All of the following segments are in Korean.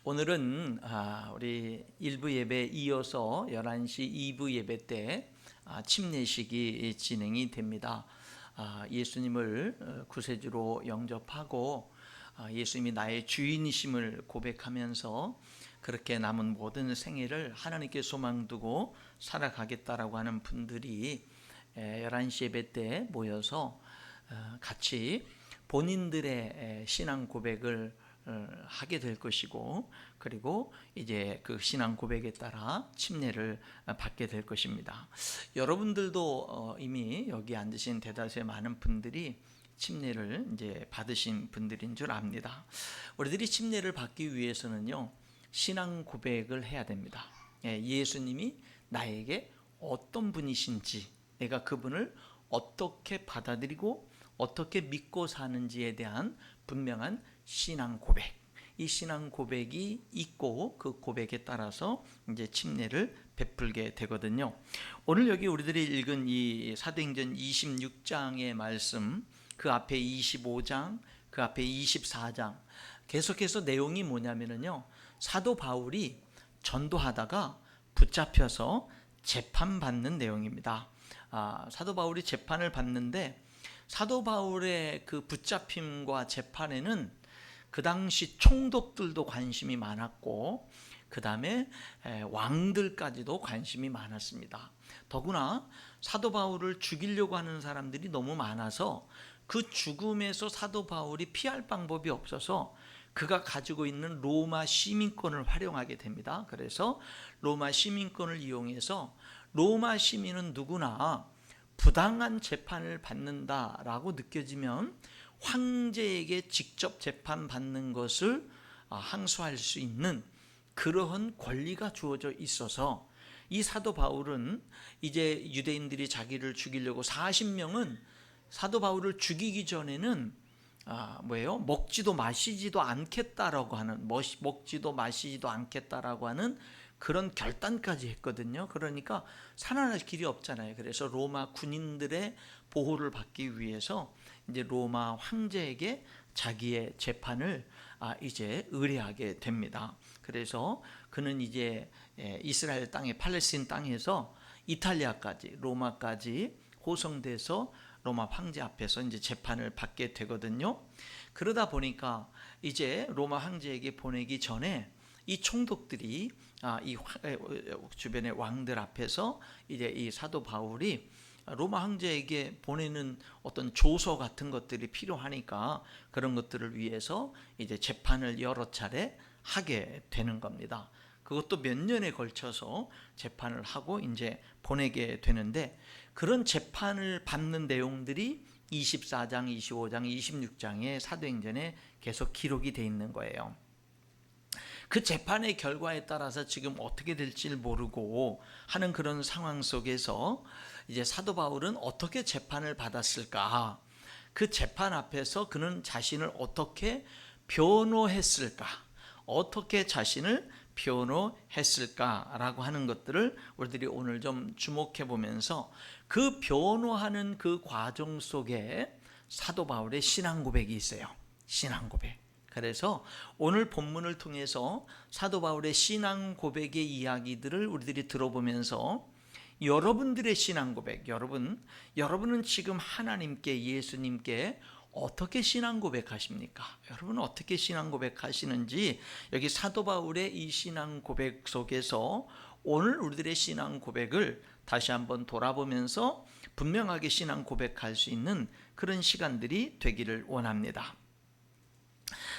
오늘은 우리 1부 예배 이어서 11시 2부 예배 때 침례식이 진행이 됩니다. 예수님을 구세주로 영접하고 예수님이 나의 주인이심을 고백하면서 그렇게 남은 모든 생애를 하나님께 소망 두고 살아가겠다라고 하는 분들이 11시 예배 때 모여서 같이 본인들의 신앙 고백을 하게 될 것이고, 그리고 이제 그 신앙 고백에 따라 침례를 받게 될 것입니다. 여러분들도 이미 여기 앉으신 대다수의 많은 분들이 침례를 이제 받으신 분들인 줄 압니다. 우리들이 침례를 받기 위해서는요, 신앙 고백을 해야 됩니다. 예수님이 나에게 어떤 분이신지, 내가 그분을 어떻게 받아들이고 어떻게 믿고 사는지에 대한 분명한 신앙 고백, 이 신앙 고백이 있고 그 고백에 따라서 이제 침례를 베풀게 되거든요. 오늘 여기 우리들이 읽은 이 사도행전 26장의 말씀, 그 앞에 25장, 그 앞에 24장, 계속해서 내용이 뭐냐면요, 사도 바울이 전도하다가 붙잡혀서 재판받는 내용입니다. 사도 바울이 재판을 받는데, 사도 바울의 그 붙잡힘과 재판에는 그 당시 총독들도 관심이 많았고, 그 다음에 왕들까지도 관심이 많았습니다. 더구나 사도 바울을 죽이려고 하는 사람들이 너무 많아서 그 죽음에서 사도 바울이 피할 방법이 없어서 그가 가지고 있는 로마 시민권을 활용하게 됩니다. 그래서 로마 시민권을 이용해서 로마 시민은 누구나 부당한 재판을 받는다라고 느껴지면 황제에게 직접 재판받는 것을 항소할 수 있는 그러한 권리가 주어져 있어서, 이 사도 바울은 이제 유대인들이 자기를 죽이려고 40명은 사도 바울을 죽이기 전에는 먹지도 마시지도 않겠다라고 하는, 먹지도 마시지도 않겠다라고 하는 그런 결단까지 했거든요. 그러니까 살아날 길이 없잖아요. 그래서 로마 군인들의 보호를 받기 위해서 이제 로마 황제에게 자기의 재판을 이제 의뢰하게 됩니다. 그래서 그는 이제 이스라엘 땅에, 팔레스틴 땅에서 이탈리아까지, 로마까지 호송돼서 로마 황제 앞에서 이제 재판을 받게 되거든요. 그러다 보니까 이제 로마 황제에게 보내기 전에 이 총독들이 이 주변의 왕들 앞에서 이제 이 사도 바울이 로마 황제에게 보내는 어떤 조서 같은 것들이 필요하니까 그런 것들을 위해서 이제 재판을 여러 차례 하게 되는 겁니다. 그것도 몇 년에 걸쳐서 재판을 하고 이제 보내게 되는데, 그런 재판을 받는 내용들이 24장, 25장, 26장의 사도행전에 계속 기록이 돼 있는 거예요. 그 재판의 결과에 따라서 지금 어떻게 될지를 모르고 하는 그런 상황 속에서 이제 사도 바울은 어떻게 재판을 받았을까? 그 재판 앞에서 그는 자신을 어떻게 변호했을까? 어떻게 자신을 변호했을까라고 하는 것들을 우리들이 오늘 좀 주목해 보면서, 그 변호하는 그 과정 속에 사도 바울의 신앙 고백이 있어요. 신앙 고백. 그래서 오늘 본문을 통해서 사도 바울의 신앙 고백의 이야기들을 우리들이 들어보면서 여러분들의 신앙 고백, 여러분은 지금 하나님께, 예수님께 어떻게 신앙 고백하십니까? 여러분은 어떻게 신앙 고백하시는지, 여기 사도 바울의 이 신앙 고백 속에서 오늘 우리들의 신앙 고백을 다시 한번 돌아보면서 분명하게 신앙 고백할 수 있는 그런 시간들이 되기를 원합니다.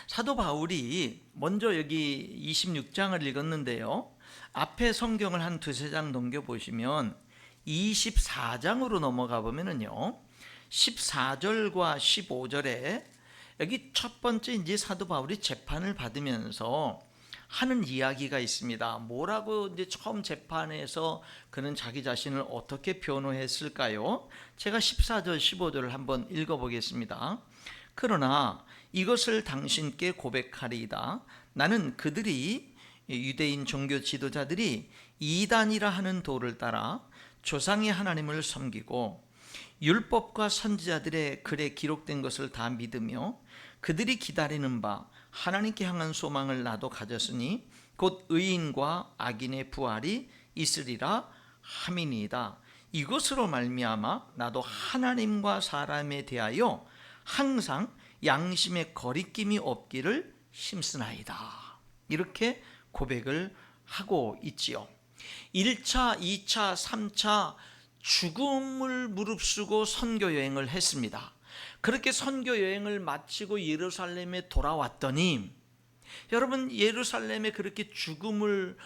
사도 바울이 먼저 여기 26장을 읽었는데요, 앞에 성경을 한 두세 장 넘겨보시면 24장으로 넘어가 보면은요, 14절과 15절에 여기 첫 번째 이제 사도 바울이 재판을 받으면서 하는 이야기가 있습니다. 뭐라고 이제 처음 재판에서 그는 자기 자신을 어떻게 변호했을까요? 제가 14절, 15절을 한번 읽어보겠습니다. 그러나 이것을 당신께 고백하리이다. 나는 그들이, 유대인 종교 지도자들이 이단이라 하는 도를 따라 조상의 하나님을 섬기고 율법과 선지자들의 글에 기록된 것을 다 믿으며 그들이 기다리는 바 하나님께 향한 소망을 나도 가졌으니 곧 의인과 악인의 부활이 있으리라 함이니이다. 이것으로 말미암아 나도 하나님과 사람에 대하여 항상 양심의 거리낌이 없기를 힘쓰나이다. 이렇게 고백을 하고 있지요. 1차, 2차, 3차 죽음을 무릅쓰고 선교 여행을 했습니다. 그렇게 선교 여행을 마치고 예루살렘에 돌아왔더니, 여러분, 예루살렘에 그렇게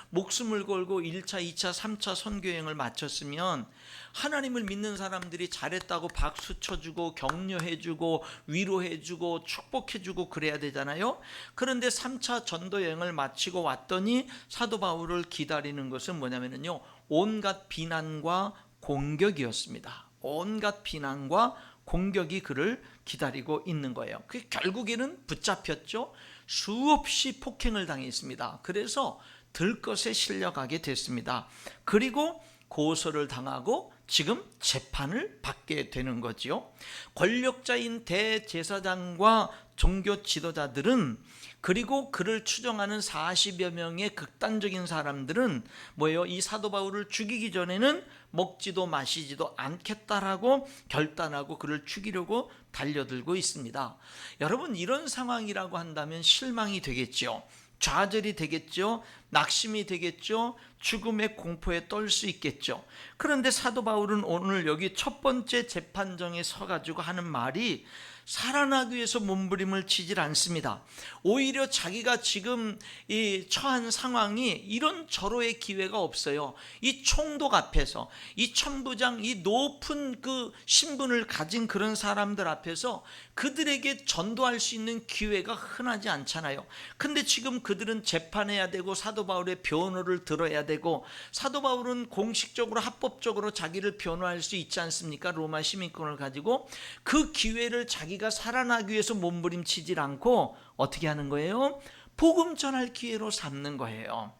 목숨을 걸고 1차, 2차, 3차 선교 여행을 마쳤으면 하나님을 믿는 사람들이 잘했다고 박수 쳐주고 격려해주고 위로해주고 축복해주고 그래야 되잖아요. 그런데 3차 전도 여행을 마치고 왔더니 사도 바울을 기다리는 것은 뭐냐면요, 온갖 비난과 공격이었습니다. 온갖 비난과 공격이 그를 기다리고 있는 거예요. 그게 결국에는 붙잡혔죠. 수없이 폭행을 당했습니다. 그래서 들것에 실려가게 됐습니다. 그리고 고소를 당하고 지금 재판을 받게 되는 거지요. 권력자인 대제사장과 종교 지도자들은, 그리고 그를 추종하는 40여 명의 극단적인 사람들은 뭐예요? 이 사도 바울을 죽이기 전에는 먹지도 마시지도 않겠다라고 결단하고 그를 죽이려고 달려들고 있습니다. 여러분, 이런 상황이라고 한다면 실망이 되겠죠. 좌절이 되겠죠. 낙심이 되겠죠. 죽음의 공포에 떨 수 있겠죠. 그런데 사도 바울은 오늘 여기 첫 번째 재판정에 서가지고 하는 말이 살아나기 위해서 몸부림을 치질 않습니다. 오히려 자기가 지금 이 처한 상황이 이런 절호의 기회가 없어요. 이 총독 앞에서, 이 천부장, 이 높은 그 신분을 가진 그런 사람들 앞에서 그들에게 전도할 수 있는 기회가 흔하지 않잖아요. 근데 지금 그들은 재판해야 되고 사도 바울의 변호를 들어야 되고, 사도 바울은 공식적으로 합법적으로 자기를 변호할 수 있지 않습니까? 로마 시민권을 가지고. 그 기회를 자기가 살아나기 위해서 몸부림치질 않고 어떻게 하는 거예요? 복음 전할 기회로 삼는 거예요.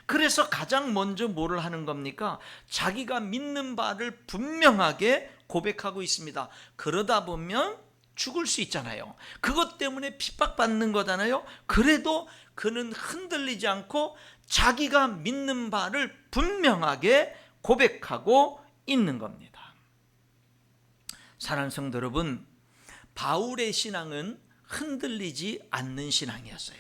그래서 가장 먼저 뭐를 하는 겁니까? 자기가 믿는 바를 분명하게 고백하고 있습니다. 그러다 보면 죽을 수 있잖아요. 그것 때문에 핍박받는 거잖아요. 그래도 그는 흔들리지 않고 자기가 믿는 바를 분명하게 고백하고 있는 겁니다. 사랑하는 성도 여러분, 바울의 신앙은 흔들리지 않는 신앙이었어요.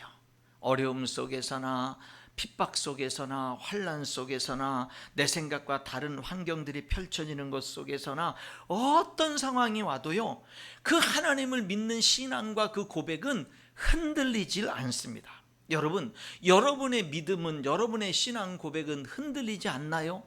어려움 속에서나 핍박 속에서나 환난 속에서나 내 생각과 다른 환경들이 펼쳐지는 것 속에서나 어떤 상황이 와도요, 그 하나님을 믿는 신앙과 그 고백은 흔들리질 않습니다. 여러분, 여러분의 믿음은, 여러분의 신앙 고백은 흔들리지 않나요?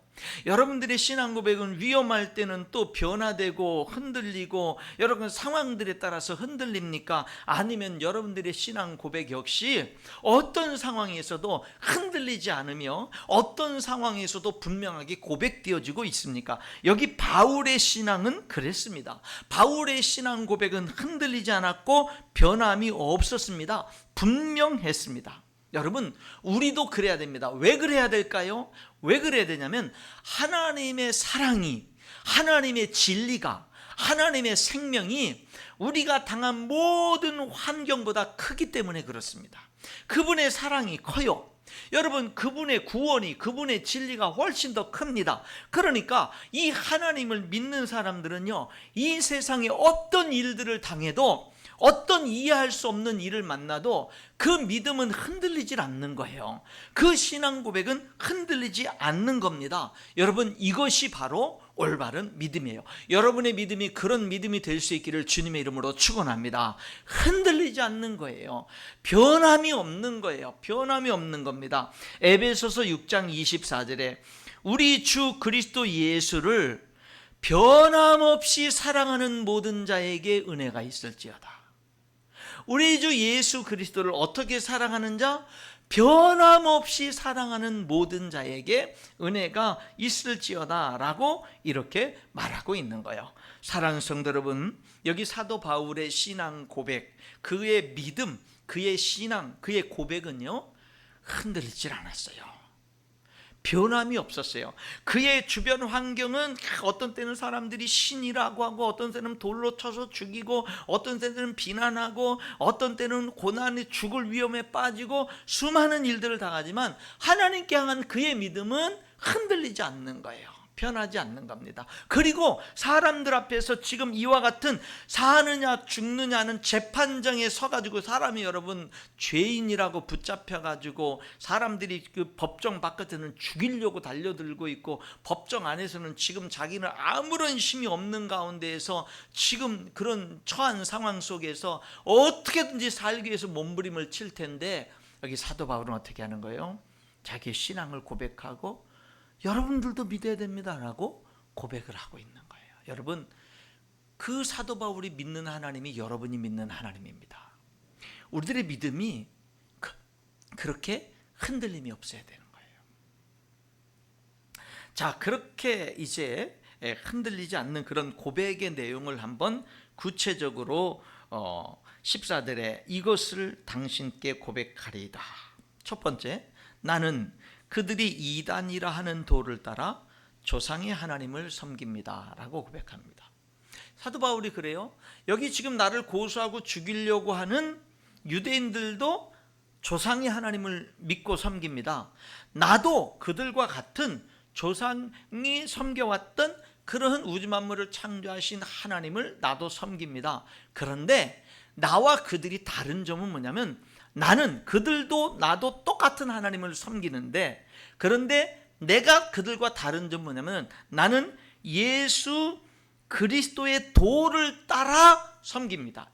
여러분들의 신앙 고백은 위험할 때는 또 변화되고 흔들리고 여러분 상황들에 따라서 흔들립니까? 아니면 여러분들의 신앙 고백 역시 어떤 상황에서도 흔들리지 않으며 어떤 상황에서도 분명하게 고백되어지고 있습니까? 여기 바울의 신앙은 그랬습니다. 바울의 신앙 고백은 흔들리지 않았고 변함이 없었습니다. 분명했습니다. 여러분, 우리도 그래야 됩니다. 왜 그래야 될까요? 왜 그래야 되냐면 하나님의 사랑이, 하나님의 진리가, 하나님의 생명이 우리가 당한 모든 환경보다 크기 때문에 그렇습니다. 그분의 사랑이 커요. 여러분, 그분의 구원이, 그분의 진리가 훨씬 더 큽니다. 그러니까 이 하나님을 믿는 사람들은요, 이 세상에 어떤 일들을 당해도, 어떤 이해할 수 없는 일을 만나도 그 믿음은 흔들리질 않는 거예요. 그 신앙 고백은 흔들리지 않는 겁니다. 여러분, 이것이 바로 올바른 믿음이에요. 여러분의 믿음이 그런 믿음이 될 수 있기를 주님의 이름으로 축원합니다. 흔들리지 않는 거예요. 변함이 없는 거예요. 변함이 없는 겁니다. 에베소서 6장 24절에 우리 주 그리스도 예수를 변함없이 사랑하는 모든 자에게 은혜가 있을지어다. 우리 주 예수 그리스도를 어떻게 사랑하는 자? 변함없이 사랑하는 모든 자에게 은혜가 있을지어다 라고 이렇게 말하고 있는 거예요. 사랑하는 성도 여러분, 여기 사도 바울의 신앙 고백, 그의 믿음, 그의 신앙, 그의 고백은요 흔들리질 않았어요. 변함이 없었어요. 그의 주변 환경은 어떤 때는 사람들이 신이라고 하고, 어떤 때는 돌로 쳐서 죽이고, 어떤 때는 비난하고, 어떤 때는 고난에 죽을 위험에 빠지고 수많은 일들을 당하지만 하나님께 향한 그의 믿음은 흔들리지 않는 거예요. 변하지 않는 겁니다. 그리고 사람들 앞에서 지금 이와 같은 사느냐 죽느냐는 재판정에 서가지고, 사람이 여러분 죄인이라고 붙잡혀가지고 사람들이 그 법정 바깥에는 죽이려고 달려들고 있고, 법정 안에서는 지금 자기는 아무런 힘이 없는 가운데에서 지금 그런 처한 상황 속에서 어떻게든지 살기 위해서 몸부림을 칠 텐데, 여기 사도 바울은 어떻게 하는 거예요? 자기의 신앙을 고백하고 여러분들도 믿어야 됩니다라고 고백을 하고 있는 거예요. 여러분, 그 사도 바울이 믿는 하나님이 여러분이 믿는 하나님입니다. 우리들의 믿음이 그렇게 흔들림이 없어야 되는 거예요. 자, 그렇게 이제 흔들리지 않는 그런 고백의 내용을 한번 구체적으로 14절에 이것을 당신께 고백하리이다. 첫 번째, 나는 그들이 이단이라 하는 도를 따라 조상의 하나님을 섬깁니다 라고 고백합니다. 사도 바울이 그래요. 여기 지금 나를 고소하고 죽이려고 하는 유대인들도 조상의 하나님을 믿고 섬깁니다. 나도 그들과 같은 조상이 섬겨왔던 그러한 우주 만물을 창조하신 하나님을 나도 섬깁니다. 그런데 나와 그들이 다른 점은 뭐냐면, 나는 그들도 나도 똑같은 하나님을 섬기는데, 그런데 내가 그들과 다른 점은 뭐냐면, 나는 예수 그리스도의 도를 따라 섬깁니다.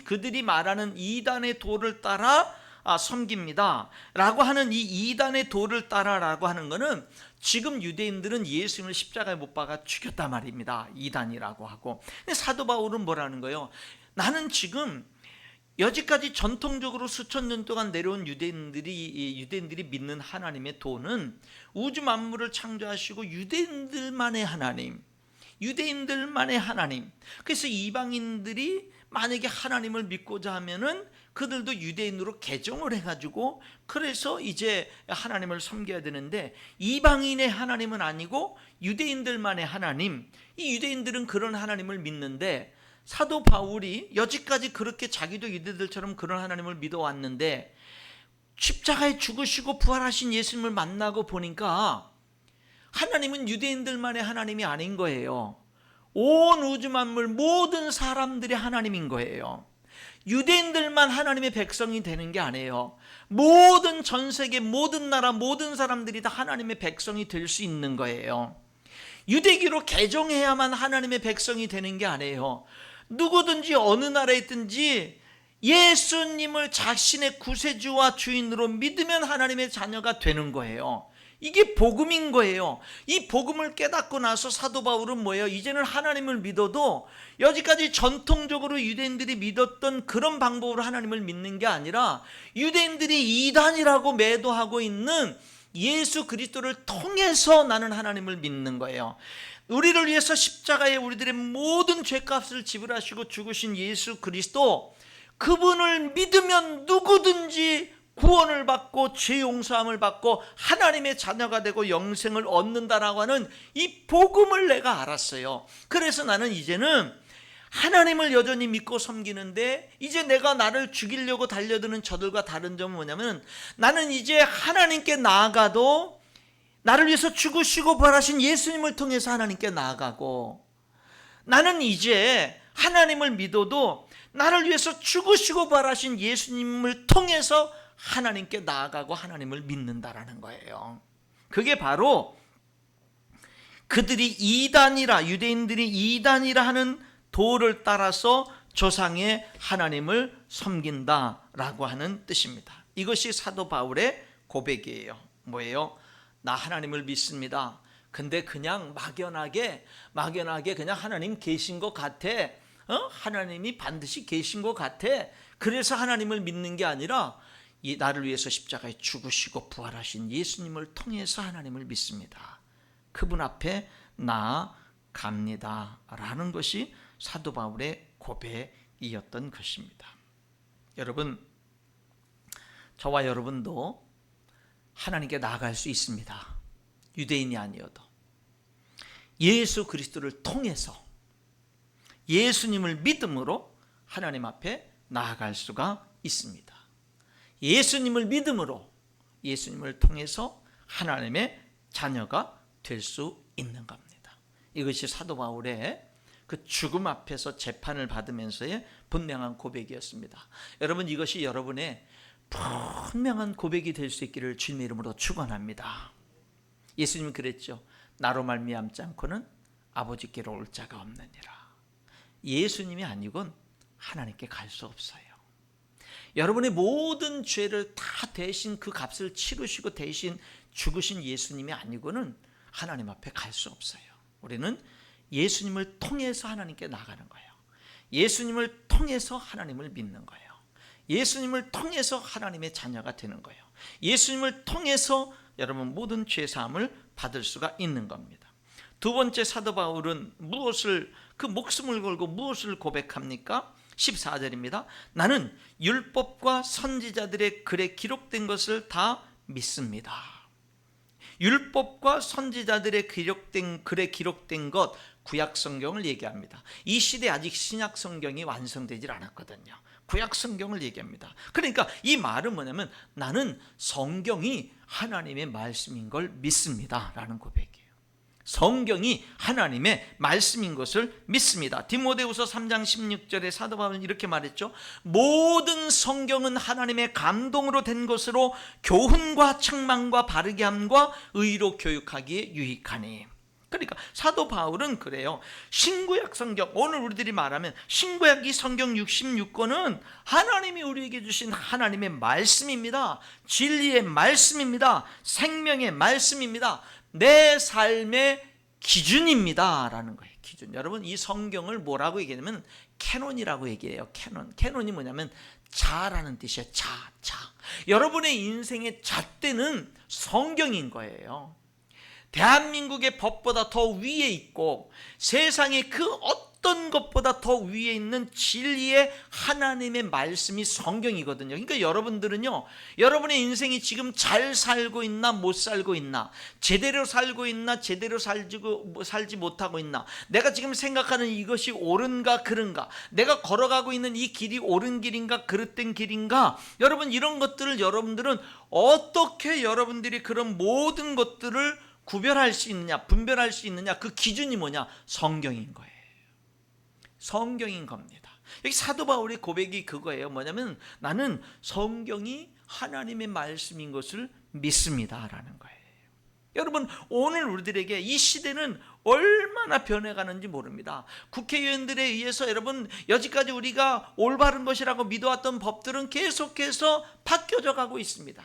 그들이 말하는 이단의 도를 따라 섬깁니다 라고 하는 이 이단의 도를 따라라고 하는 것은, 지금 유대인들은 예수님을 십자가에 못 박아 죽였단 말입니다. 이단이라고 하고. 근데 사도 바울은 뭐라는 거예요? 나는 지금 여지까지 전통적으로 수천 년 동안 내려온 유대인들이 믿는 하나님의 도는 우주 만물을 창조하시고 유대인들만의 하나님, 유대인들만의 하나님. 그래서 이방인들이 만약에 하나님을 믿고자 하면은 그들도 유대인으로 개종을 해가지고, 그래서 이제 하나님을 섬겨야 되는데, 이방인의 하나님은 아니고 유대인들만의 하나님. 이 유대인들은 그런 하나님을 믿는데, 사도 바울이 여지까지 그렇게 자기도 유대들처럼 그런 하나님을 믿어왔는데, 십자가에 죽으시고 부활하신 예수님을 만나고 보니까 하나님은 유대인들만의 하나님이 아닌 거예요. 온 우주 만물 모든 사람들의 하나님인 거예요. 유대인들만 하나님의 백성이 되는 게 아니에요. 모든 전 세계 모든 나라 모든 사람들이 다 하나님의 백성이 될 수 있는 거예요. 유대기로 개종해야만 하나님의 백성이 되는 게 아니에요. 누구든지 어느 나라에 있든지 예수님을 자신의 구세주와 주인으로 믿으면 하나님의 자녀가 되는 거예요. 이게 복음인 거예요. 이 복음을 깨닫고 나서 사도 바울은 뭐예요? 이제는 하나님을 믿어도 여지까지 전통적으로 유대인들이 믿었던 그런 방법으로 하나님을 믿는 게 아니라, 유대인들이 이단이라고 매도하고 있는 예수 그리스도를 통해서 나는 하나님을 믿는 거예요. 우리를 위해서 십자가에 우리들의 모든 죄값을 지불하시고 죽으신 예수 그리스도, 그분을 믿으면 누구든지 구원을 받고 죄 용서함을 받고 하나님의 자녀가 되고 영생을 얻는다라고 하는 이 복음을 내가 알았어요. 그래서 나는 이제는 하나님을 여전히 믿고 섬기는데, 이제 내가 나를 죽이려고 달려드는 저들과 다른 점은 뭐냐면, 나는 이제 하나님께 나아가도 나를 위해서 죽으시고 부활하신 예수님을 통해서 하나님께 나아가고, 나는 이제 하나님을 믿어도 나를 위해서 죽으시고 부활하신 예수님을 통해서 하나님께 나아가고 하나님을 믿는다라는 거예요. 그게 바로 그들이 이단이라, 유대인들이 이단이라 하는 도를 따라서 조상의 하나님을 섬긴다라고 하는 뜻입니다. 이것이 사도 바울의 고백이에요. 뭐예요? 나 하나님을 믿습니다. 근데 그냥 막연하게 그냥 하나님 계신 것 같아. 하나님이 반드시 계신 것 같아. 그래서 하나님을 믿는 게 아니라, 나를 위해서 십자가에 죽으시고 부활하신 예수님을 통해서 하나님을 믿습니다. 그분 앞에 나아갑니다 라는 것이 사도 바울의 고백이었던 것입니다. 여러분, 저와 여러분도 하나님께 나아갈 수 있습니다. 유대인이 아니어도 예수 그리스도를 통해서 예수님을 믿음으로 하나님 앞에 나아갈 수가 있습니다. 예수님을 믿음으로 예수님을 통해서 하나님의 자녀가 될 수 있는 겁니다. 이것이 사도 바울의 그 죽음 앞에서 재판을 받으면서의 분명한 고백이었습니다. 여러분, 이것이 여러분의 분명한 고백이 될 수 있기를 주님의 이름으로 축원합니다. 예수님은 그랬죠. 나로 말미암지 않고는 아버지께로 올 자가 없느니라. 예수님이 아니곤 하나님께 갈 수 없어요. 여러분의 모든 죄를 다 대신 그 값을 치르시고 대신 죽으신 예수님이 아니고는 하나님 앞에 갈 수 없어요. 우리는 예수님을 통해서 하나님께 나가는 거예요. 예수님을 통해서 하나님을 믿는 거예요. 예수님을 통해서 하나님의 자녀가 되는 거예요. 예수님을 통해서 여러분 모든 죄사함을 받을 수가 있는 겁니다. 두 번째, 사도 바울은 그 목숨을 걸고 무엇을 고백합니까? 14절입니다. 나는 율법과 선지자들의 글에 기록된 것을 다 믿습니다. 율법과 선지자들의 글에 기록된 것, 구약 성경을 얘기합니다. 이 시대에 아직 신약 성경이 완성되질 않았거든요. 구약 성경을 얘기합니다. 그러니까 이 말은 뭐냐면 나는 성경이 하나님의 말씀인 걸 믿습니다 라는 고백이에요. 성경이 하나님의 말씀인 것을 믿습니다. 디모데후서 3장 16절에 사도 바울은 이렇게 말했죠. 모든 성경은 하나님의 감동으로 된 것으로 교훈과 책망과 바르게 함과 의로 교육하기에 유익하니. 그러니까 사도 바울은 그래요. 신구약 성경, 오늘 우리들이 말하면 신구약 이 성경 66권은 하나님이 우리에게 주신 하나님의 말씀입니다. 진리의 말씀입니다. 생명의 말씀입니다. 내 삶의 기준입니다 라는 거예요. 기준. 여러분, 이 성경을 뭐라고 얘기하냐면 캐논이라고 얘기해요. 캐논이 뭐냐면 자라는 뜻이에요. 자. 여러분의 인생의 잣대는 성경인 거예요. 대한민국의 법보다 더 위에 있고 세상의 그 어떤 것보다 더 위에 있는 진리의 하나님의 말씀이 성경이거든요. 그러니까 여러분들은요, 여러분의 인생이 지금 잘 살고 있나 못 살고 있나, 제대로 살고 있나 제대로 살지 못하고 있나, 내가 지금 생각하는 이것이 옳은가 그른가, 내가 걸어가고 있는 이 길이 옳은 길인가 그릇된 길인가, 여러분 이런 것들을 여러분들은 어떻게 여러분들이 그런 모든 것들을 구별할 수 있느냐, 분별할 수 있느냐, 그 기준이 뭐냐? 성경인 거예요. 성경인 겁니다. 여기 사도 바울의 고백이 그거예요. 뭐냐면 나는 성경이 하나님의 말씀인 것을 믿습니다 라는 거예요. 여러분, 오늘 우리들에게 이 시대는 얼마나 변해가는지 모릅니다. 국회의원들에 의해서 여러분 여지까지 우리가 올바른 것이라고 믿어왔던 법들은 계속해서 바뀌어져 가고 있습니다.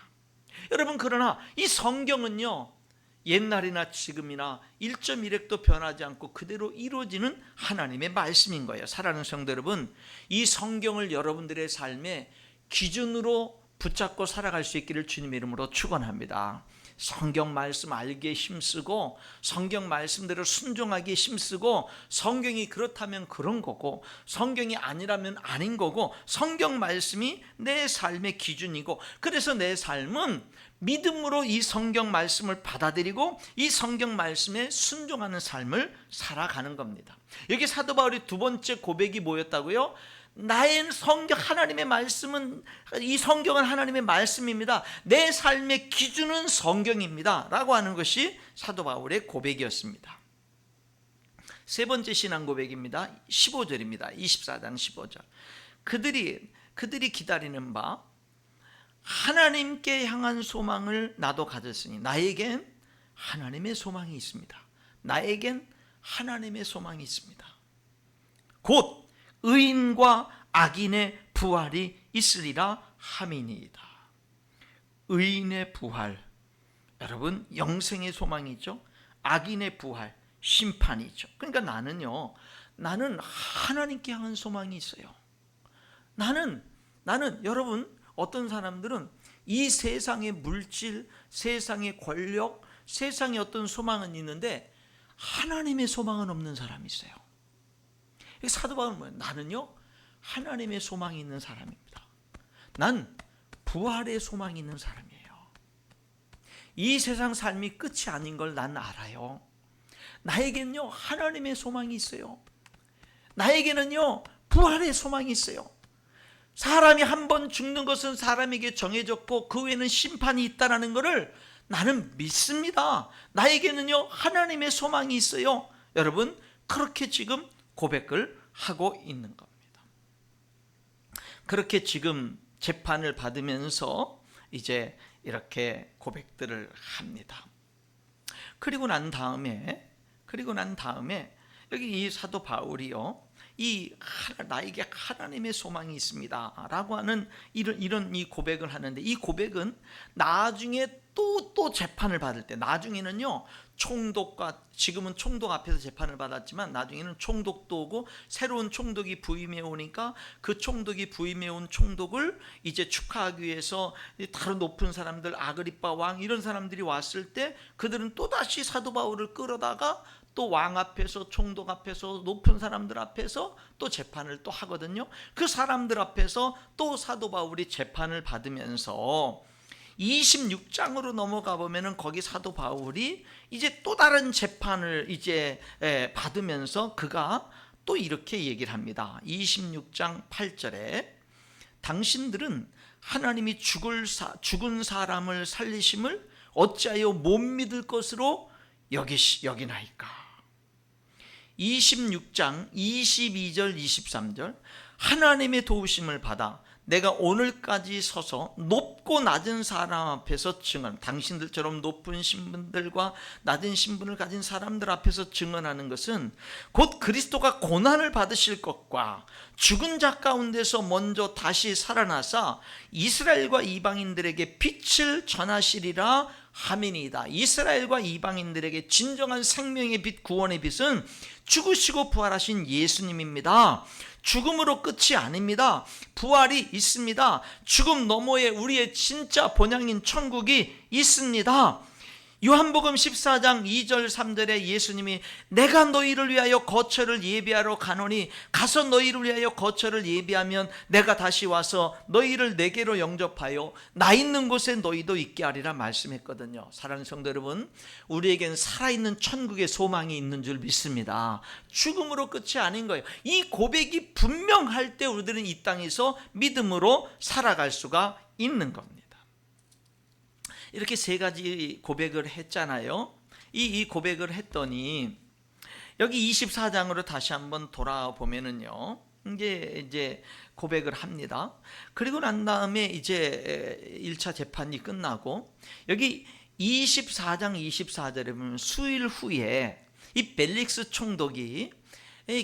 여러분, 그러나 이 성경은요, 옛날이나 지금이나 1.1획도 변하지 않고 그대로 이루어지는 하나님의 말씀인 거예요. 사랑하는 성도 여러분, 이 성경을 여러분들의 삶의 기준으로 붙잡고 살아갈 수 있기를 주님의 이름으로 축원합니다. 성경 말씀 알기에 힘쓰고 성경 말씀대로 순종하기에 힘쓰고, 성경이 그렇다면 그런 거고 성경이 아니라면 아닌 거고, 성경 말씀이 내 삶의 기준이고, 그래서 내 삶은 믿음으로 이 성경 말씀을 받아들이고 이 성경 말씀에 순종하는 삶을 살아가는 겁니다. 여기 사도 바울의 두 번째 고백이 뭐였다고요? 나의 성경, 하나님의 말씀은, 이 성경은 하나님의 말씀입니다. 내 삶의 기준은 성경입니다 라고 하는 것이 사도 바울의 고백이었습니다. 세 번째 신앙 고백입니다. 15절입니다. 24장 15절. 그들이 기다리는 바 하나님께 향한 소망을 나도 가졌으니 나에겐 하나님의 소망이 있습니다. 나에겐 하나님의 소망이 있습니다. 곧 의인과 악인의 부활이 있으리라 함이니이다. 의인의 부활, 여러분 영생의 소망이 있죠. 악인의 부활, 심판이 있죠. 그러니까 나는 하나님께 향한 소망이 있어요. 나는 여러분, 어떤 사람들은 이 세상의 물질, 세상의 권력, 세상의 어떤 소망은 있는데 하나님의 소망은 없는 사람이 있어요. 사도 바울은 뭐예요? 나는요, 하나님의 소망이 있는 사람입니다. 난 부활의 소망이 있는 사람이에요. 이 세상 삶이 끝이 아닌 걸 난 알아요. 나에겐요 하나님의 소망이 있어요. 나에게는요 부활의 소망이 있어요. 사람이 한 번 죽는 것은 사람에게 정해졌고 그 외에는 심판이 있다는 것을 나는 믿습니다. 나에게는요 하나님의 소망이 있어요. 여러분, 그렇게 지금 고백을 하고 있는 겁니다. 그렇게 지금 재판을 받으면서 이제 이렇게 고백들을 합니다. 그리고 난 다음에 여기 이 사도 바울이요, 나에게 하나님의 소망이 있습니다 라고 하는 이런 이 고백을 하는데, 이 고백은 나중에 또 재판을 받을 때, 나중에는요 총독과, 지금은 총독 앞에서 재판을 받았지만 나중에는 총독도 오고 새로운 총독이 부임해 오니까 그 총독이 부임해 온 총독을 이제 축하하기 위해서 다른 높은 사람들, 아그리빠 왕 이런 사람들이 왔을 때 그들은 또다시 사도 바울을 끌어다가 또 왕 앞에서, 총독 앞에서, 높은 사람들 앞에서 또 재판을 또 하거든요. 그 사람들 앞에서 또 사도 바울이 재판을 받으면서 26장으로 넘어가 보면은 거기 사도 바울이 이제 또 다른 재판을 이제 받으면서 그가 또 이렇게 얘기를 합니다. 26장 8절에 당신들은 하나님이 죽은 사람을 살리심을 어찌하여 못 믿을 것으로 여기나이까. 26장 22절 23절 하나님의 도우심을 받아 내가 오늘까지 서서 높고 낮은 사람 앞에서 당신들처럼 높은 신분들과 낮은 신분을 가진 사람들 앞에서 증언하는 것은 곧 그리스도가 고난을 받으실 것과 죽은 자 가운데서 먼저 다시 살아나사 이스라엘과 이방인들에게 빛을 전하시리라 함이니이다. 이스라엘과 이방인들에게 진정한 생명의 빛, 구원의 빛은 죽으시고 부활하신 예수님입니다. 죽음으로 끝이 아닙니다. 부활이 있습니다. 죽음 너머에 우리의 진짜 본향인 천국이 있습니다. 요한복음 14장 2절 3절에 예수님이 내가 너희를 위하여 거처를 예비하러 가노니 가서 너희를 위하여 거처를 예비하면 내가 다시 와서 너희를 내게로 영접하여 나 있는 곳에 너희도 있게 하리라 말씀했거든요. 사랑하는 성도 여러분, 우리에겐 살아있는 천국의 소망이 있는 줄 믿습니다. 죽음으로 끝이 아닌 거예요. 이 고백이 분명할 때 우리들은 이 땅에서 믿음으로 살아갈 수가 있는 겁니다. 이렇게 세 가지 고백을 했잖아요. 이 고백을 했더니 여기 24장으로 다시 한번 돌아보면은요, 이제 고백을 합니다. 그리고 난 다음에 이제 1차 재판이 끝나고 여기 24장 24절에 보면 수일 후에 이 벨릭스 총독이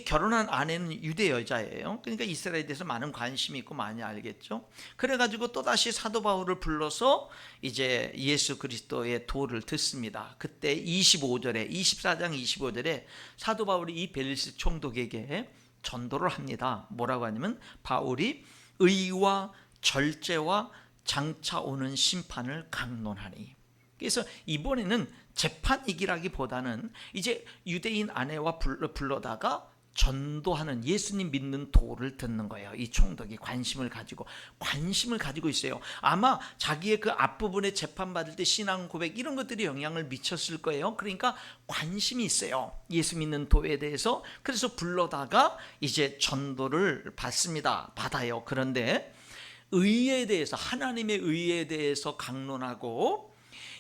결혼한 아내는 유대 여자예요. 그러니까 이스라엘에 대해서 많은 관심이 있고 많이 알겠죠. 그래가지고 또다시 사도 바울을 불러서 이제 예수 그리스도의 도를 듣습니다. 그때 25절에 24장 25절에 사도 바울이 이 벨리스 총독에게 전도를 합니다. 뭐라고 하냐면 바울이 의와 절제와 장차 오는 심판을 강론하니. 그래서 이번에는 재판이기라기보다는 이제 유대인 아내와 불러다가 전도하는, 예수님 믿는 도를 듣는 거예요. 이 총독이 관심을 가지고 있어요. 아마 자기의 그 앞부분에 재판받을 때 신앙 고백 이런 것들이 영향을 미쳤을 거예요. 그러니까 관심이 있어요, 예수 믿는 도에 대해서. 그래서 불러다가 이제 전도를 받아요. 그런데 의에 대해서, 하나님의 의에 대해서 강론하고,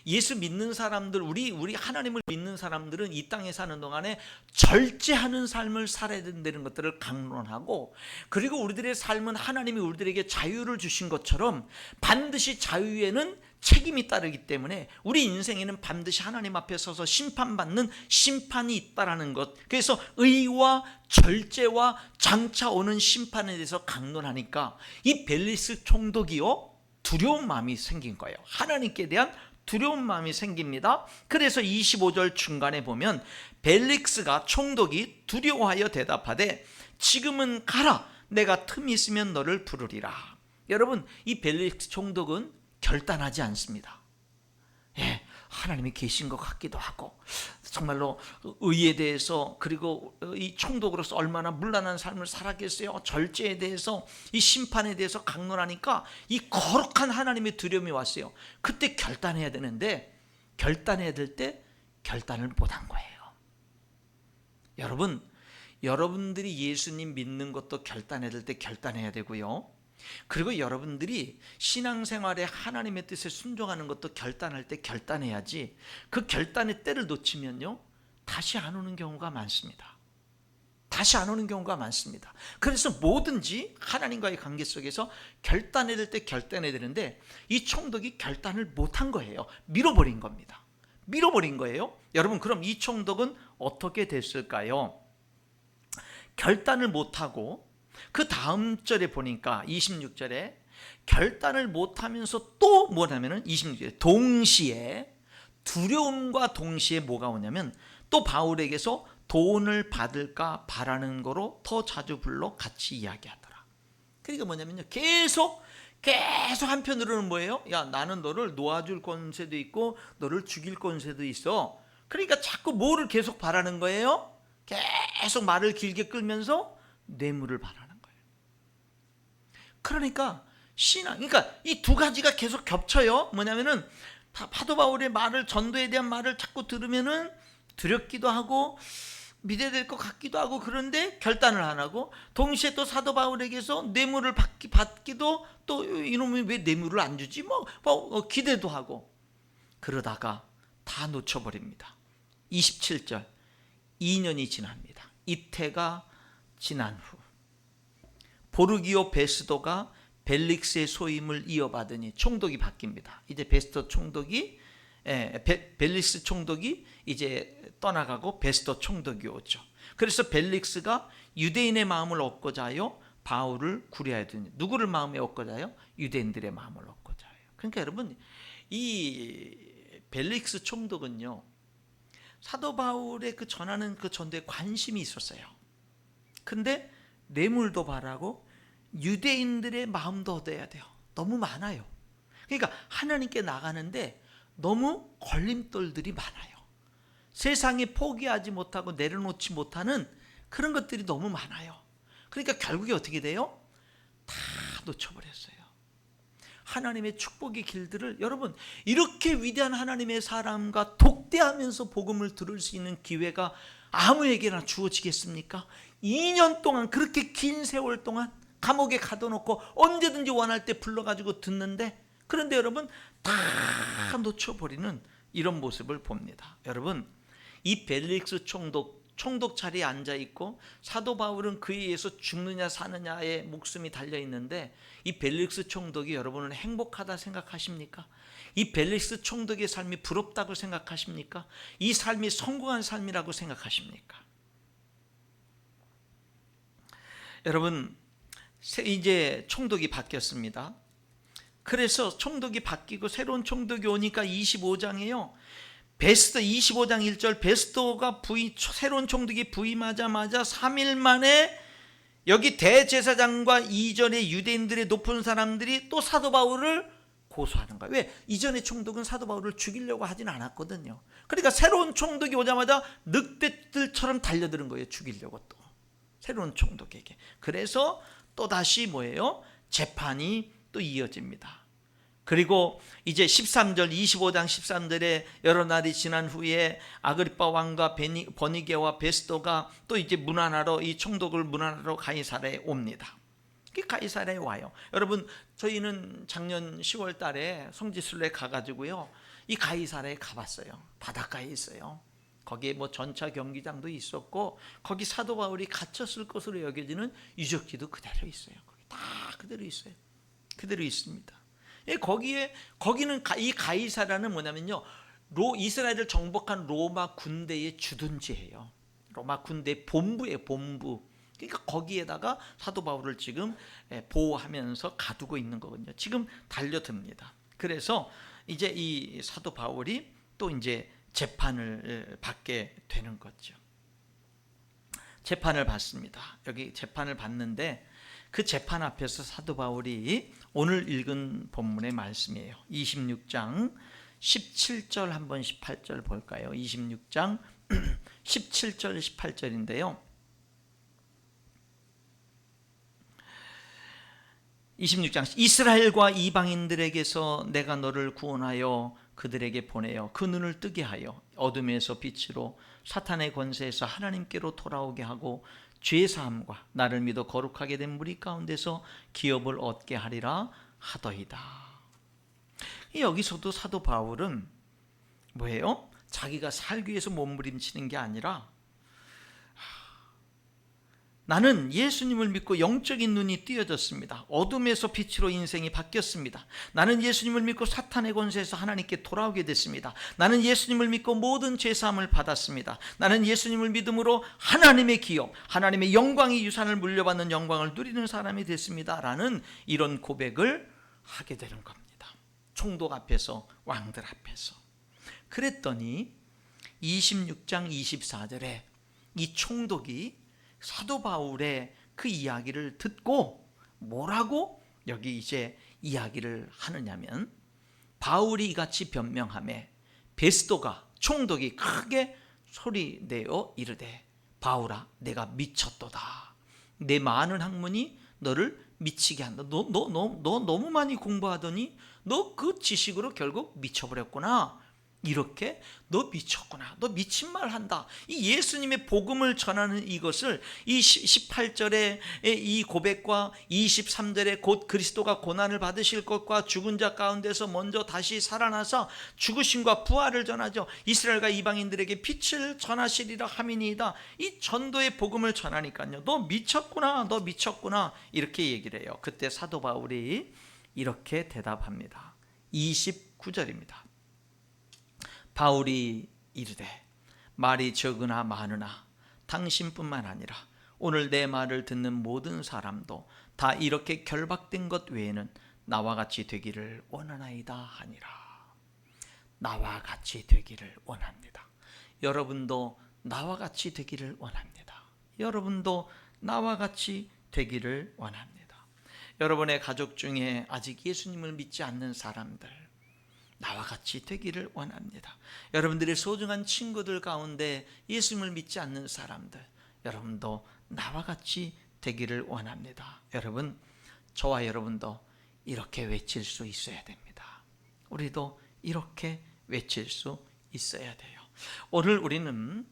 예수 믿는 사람들, 우리 하나님을 믿는 사람들은 이 땅에 사는 동안에 절제하는 삶을 살아야 된다는 것들을 강론하고, 그리고 우리들의 삶은 하나님이 우리들에게 자유를 주신 것처럼 반드시 자유에는 책임이 따르기 때문에 우리 인생에는 반드시 하나님 앞에 서서 심판받는 심판이 있다라는 것. 그래서 의와 절제와 장차 오는 심판에 대해서 강론하니까 이 벨리스 총독이요, 두려운 마음이 생긴 거예요. 하나님께 대한 두려운 마음이 생깁니다. 그래서 25절 중간에 보면 벨릭스가, 총독이 두려워하여 대답하되 지금은 가라, 내가 틈이 있으면 너를 부르리라. 여러분, 이 벨릭스 총독은 결단하지 않습니다. 하나님이 계신 것 같기도 하고, 정말로 의에 대해서, 그리고 이 총독으로서 얼마나 문란한 삶을 살았겠어요. 절제에 대해서, 이 심판에 대해서 강론하니까 이 거룩한 하나님의 두려움이 왔어요. 그때 결단해야 되는데 결단해야 될 때 결단을 못한 거예요. 여러분들이 예수님 믿는 것도 결단해야 될 때 결단해야 되고요. 그리고 여러분들이 신앙생활에 하나님의 뜻에 순종하는 것도 결단할 때 결단해야지, 그 결단의 때를 놓치면요 다시 안 오는 경우가 많습니다. 다시 안 오는 경우가 많습니다. 그래서 뭐든지 하나님과의 관계 속에서 결단해야 될 때 결단해야 되는데, 이 총독이 결단을 못한 거예요. 밀어버린 겁니다. 밀어버린 거예요. 여러분, 그럼 이 총독은 어떻게 됐을까요? 결단을 못하고 그 다음 절에 보니까 26절에 결단을 못하면서 또 뭐냐면은 26절에 동시에, 두려움과 동시에 뭐가 오냐면 또 바울에게서 돈을 받을까 바라는 거로 더 자주 불러 같이 이야기하더라. 그러니까 뭐냐면요, 계속 한편으로는 뭐예요? 야, 나는 너를 놓아줄 권세도 있고 너를 죽일 권세도 있어. 그러니까 자꾸 뭐를 계속 바라는 거예요? 계속 말을 길게 끌면서 뇌물을 바라는 거예요. 그러니까 그러니까 이 두 가지가 계속 겹쳐요. 뭐냐면은 사도 바울의 말을, 전도에 대한 말을 자꾸 들으면은 두렵기도 하고 믿어야 될 것 같기도 하고, 그런데 결단을 안 하고, 동시에 또 사도 바울에게서 뇌물을 받기도, 또 이놈이 왜 뇌물을 안 주지 기대도 하고, 그러다가 다 놓쳐버립니다. 27절, 2년이 지납니다. 이태가 지난 후 보르기오 베스도가 벨릭스의 소임을 이어받으니 총독이 바뀝니다. 이제 베스도 총독이 벨릭스 총독이 이제 떠나가고 베스도 총독이 오죠. 그래서 벨릭스가 유대인의 마음을 얻고자 하여 바울을 구려야 되니, 누구를 마음에 얻고자 하여? 유대인들의 마음을 얻고자 하여. 그러니까 여러분, 이 벨릭스 총독은요 사도 바울의 그 전하는 그 전도에 관심이 있었어요. 근데 뇌물도 바라고 유대인들의 마음도 얻어야 돼요. 너무 많아요. 그러니까 하나님께 나가는데 너무 걸림돌들이 많아요. 세상에 포기하지 못하고 내려놓지 못하는 그런 것들이 너무 많아요. 그러니까 결국에 어떻게 돼요? 다 놓쳐버렸어요. 하나님의 축복의 길들을, 여러분, 이렇게 위대한 하나님의 사람과 독대하면서 복음을 들을 수 있는 기회가 아무에게나 주어지겠습니까? 2년 동안, 그렇게 긴 세월 동안 감옥에 가둬놓고 언제든지 원할 때 불러가지고 듣는데, 그런데 여러분 다 놓쳐버리는 이런 모습을 봅니다. 여러분, 이 벨릭스 총독 자리에 앉아있고 사도 바울은 그에 의해서 죽느냐 사느냐에 목숨이 달려있는데, 이 벨릭스 총독이 여러분은 행복하다 생각하십니까? 이 벨릭스 총독의 삶이 부럽다고 생각하십니까? 이 삶이 성공한 삶이라고 생각하십니까? 여러분, 이제 총독이 바뀌었습니다. 그래서 총독이 바뀌고 새로운 총독이 오니까 25장이에요. 베스도 25장 1절, 베스도가 새로운 총독이 부임하자마자 3일 만에 여기 대제사장과 이전의 유대인들의 높은 사람들이 또 사도 바울을 고소하는 거예요. 왜? 이전의 총독은 사도 바울을 죽이려고 하진 않았거든요. 그러니까 새로운 총독이 오자마자 늑대들처럼 달려드는 거예요. 죽이려고, 또 새로운 총독에게. 그래서 또다시 뭐예요? 재판이 또 이어집니다. 그리고 이제 13절, 25장 13절에 여러 날이 지난 후에 아그리빠 왕과 버니게와 베스도가 또 이제 문안하러, 이 총독을 문안하러 가이사랴에 옵니다. 가이사랴에 와요. 여러분, 저희는 작년 10월 달에 성지순례 가가지고요, 이 가이사랴에 가봤어요. 바닷가에 있어요. 거기에 뭐 전차 경기장도 있었고, 거기 사도 바울이 갇혔을 것으로 여겨지는 유적지도 그대로 있어요. 거기 다 그대로 있어요. 그대로 있습니다. 거기는 이 가이사랴는 뭐냐면요, 이스라엘을 정복한 로마 군대의 주둔지예요. 로마 군대 본부예요, 본부. 그러니까 거기에다가 사도 바울을 지금 보호하면서 가두고 있는 거거든요. 지금 달려듭니다. 그래서 이제 이 사도 바울이 또 이제 재판을 받게 되는 거죠. 재판을 받습니다. 여기 재판을 받는데, 그 재판 앞에서 사도 바울이 오늘 읽은 본문의 말씀이에요. 26장 17절 한번 18절 볼까요? 26장 17절 18절인데요. 26장, 이스라엘과 이방인들에게서 내가 너를 구원하여 그들에게 보내어 그 눈을 뜨게 하여 어둠에서 빛으로 사탄의 권세에서 하나님께로 돌아오게 하고 죄사함과 나를 믿어 거룩하게 된 무리 가운데서 기업을 얻게 하리라 하더이다. 여기서도 사도 바울은 뭐예요? 자기가 살기 위해서 몸부림치는 게 아니라 나는 예수님을 믿고 영적인 눈이 띄어졌습니다. 어둠에서 빛으로 인생이 바뀌었습니다. 나는 예수님을 믿고 사탄의 권세에서 하나님께 돌아오게 됐습니다. 나는 예수님을 믿고 모든 죄사함을 받았습니다. 나는 예수님을 믿음으로 하나님의 기업, 하나님의 영광의 유산을 물려받는 영광을 누리는 사람이 됐습니다. 라는 이런 고백을 하게 되는 겁니다. 총독 앞에서, 왕들 앞에서. 그랬더니 26장 24절에 이 총독이 사도 바울의 그 이야기를 듣고 뭐라고 여기 이제 이야기를 하느냐면, 바울이 이같이 변명하매 베스도가 총독이 크게 소리내어 이르되 바울아 내가 미쳤도다. 내 많은 학문이 너를 미치게 한다. 너 너무 많이 공부하더니 너 그 지식으로 결국 미쳐버렸구나. 이렇게 너 미쳤구나. 너 미친 말 한다. 이 예수님의 복음을 전하는 이것을 이 18절의 이 고백과 23절에 곧 그리스도가 고난을 받으실 것과 죽은 자 가운데서 먼저 다시 살아나서 죽으심과 부활을 전하죠. 이스라엘과 이방인들에게 빛을 전하시리라 함이니이다. 이 전도의 복음을 전하니까요. 너 미쳤구나. 너 미쳤구나. 이렇게 얘기를 해요. 그때 사도 바울이 이렇게 대답합니다. 29절입니다. 바울이 이르되 말이 적으나 많으나 당신뿐만 아니라 오늘 내 말을 듣는 모든 사람도 다 이렇게 결박된 것 외에는 나와 같이 되기를 원하나이다 하니라. 나와 같이 되기를 원합니다. 여러분도 나와 같이 되기를 원합니다. 여러분도 나와 같이 되기를 원합니다. 여러분의 가족 중에 아직 예수님을 믿지 않는 사람들, 나와 같이 되기를 원합니다. 여러분들의 소중한 친구들 가운데 예수님을 믿지 않는 사람들, 여러분도 나와 같이 되기를 원합니다. 여러분, 저와 여러분도 이렇게 외칠 수 있어야 됩니다. 우리도 이렇게 외칠 수 있어야 돼요. 오늘 우리는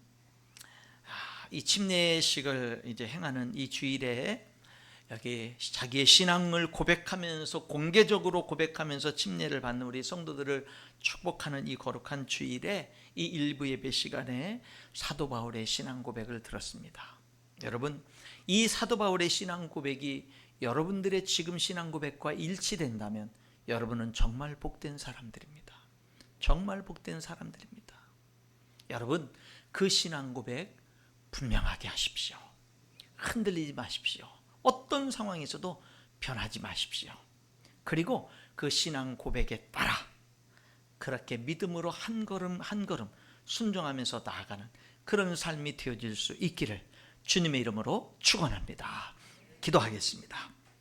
이 침례식을 이제 행하는 이 주일에 여기 자기의 신앙을 고백하면서, 공개적으로 고백하면서 침례를 받는 우리 성도들을 축복하는 이 거룩한 주일에 이 일부 예배 시간에 사도 바울의 신앙 고백을 들었습니다. 여러분, 이 사도 바울의 신앙 고백이 여러분들의 지금 신앙 고백과 일치된다면 여러분은 정말 복된 사람들입니다. 정말 복된 사람들입니다. 여러분, 그 신앙 고백 분명하게 하십시오. 흔들리지 마십시오. 어떤 상황에서도 변하지 마십시오. 그리고 그 신앙 고백에 따라 그렇게 믿음으로 한 걸음 한 걸음 순종하면서 나아가는 그런 삶이 되어질 수 있기를 주님의 이름으로 축원합니다. 기도하겠습니다.